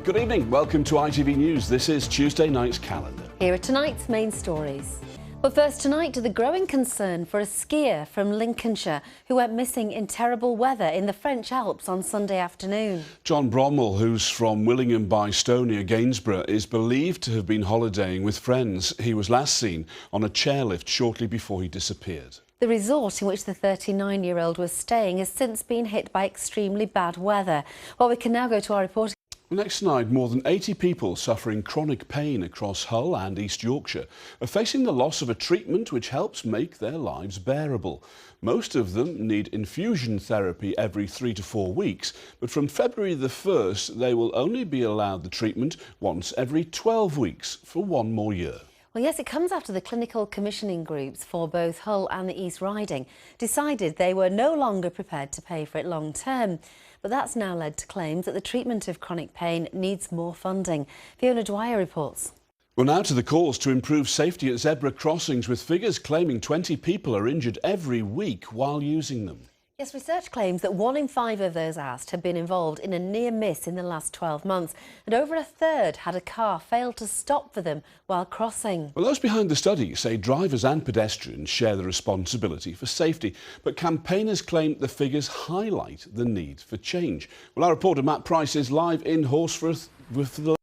Good evening, welcome to ITV News. This is Tuesday night's calendar. Here are tonight's main stories. But first tonight, the growing concern for a skier from Lincolnshire who went missing in terrible weather in the French Alps on Sunday afternoon. John Bromwell, who's from Willingham by Stow near Gainsborough, is believed to have been holidaying with friends. He was last seen on a chairlift shortly before he disappeared. The resort in which the 39-year-old was staying has since been hit by extremely bad weather. Well, we can now go to our reporter. Next tonight, more than 80 people suffering chronic pain across Hull and East Yorkshire are facing the loss of a treatment which helps make their lives bearable. Most of them need infusion therapy every 3 to 4 weeks, but from February the 1st, they will only be allowed the treatment once every 12 weeks for 1 more year. Well, yes, it comes after the clinical commissioning groups for both Hull and the East Riding decided they were no longer prepared to pay for it long term. But that's now led to claims that the treatment of chronic pain needs more funding. Fiona Dwyer reports. Well, now to the calls to improve safety at zebra crossings, with figures claiming 20 people are injured every week while using them. Yes, research claims that 1 in 5 of those asked have been involved in a near miss in the last 12 months, and over a third had a car fail to stop for them while crossing. Well, those behind the study say drivers and pedestrians share the responsibility for safety, but campaigners claim the figures highlight the need for change. Well, our reporter Matt Price is live in Horsforth with the...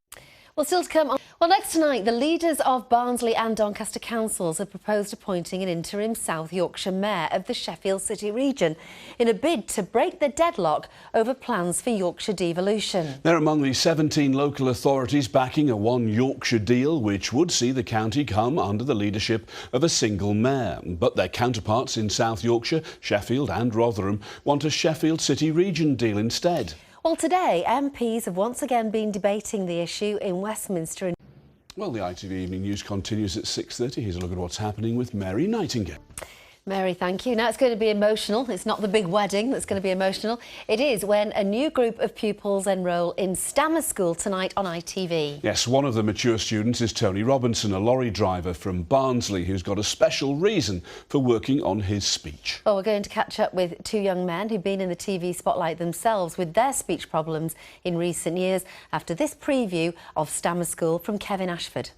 Well, still to come. Well, next tonight, the leaders of Barnsley and Doncaster councils have proposed appointing an interim South Yorkshire mayor of the Sheffield City region in a bid to break the deadlock over plans for Yorkshire devolution. They're among the 17 local authorities backing a One Yorkshire deal, which would see the county come under the leadership of a single mayor. But their counterparts in South Yorkshire, Sheffield and Rotherham want a Sheffield City region deal instead. Well, today, MPs have once again been debating the issue in Westminster. Well, the ITV Evening News continues at 6:30. Here's a look at what's happening with Mary Nightingale. Mary, thank you. Now, it's going to be emotional. It's not the big wedding that's going to be emotional. It is when a new group of pupils enrol in Stammer School tonight on ITV. Yes, one of the mature students is Tony Robinson, a lorry driver from Barnsley who's got a special reason for working on his speech. Well, we're going to catch up with 2 young men who've been in the TV spotlight themselves with their speech problems in recent years after this preview of Stammer School from Kevin Ashford.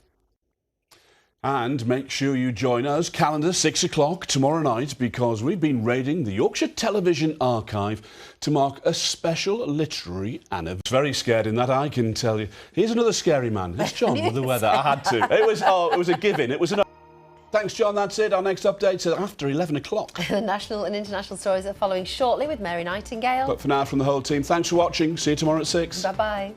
And make sure you join us, calendar 6 o'clock tomorrow night, because we've been raiding the Yorkshire Television Archive to mark a special literary anniversary. Very scared in that, I can tell you. Here's another scary man. It's John with the weather. I had to. It was a given. It was an... Thanks, John. That's it. Our next update's after 11 o'clock. The national and international stories are following shortly with Mary Nightingale. But for now, from the whole team, thanks for watching. See you tomorrow at 6. Bye-bye.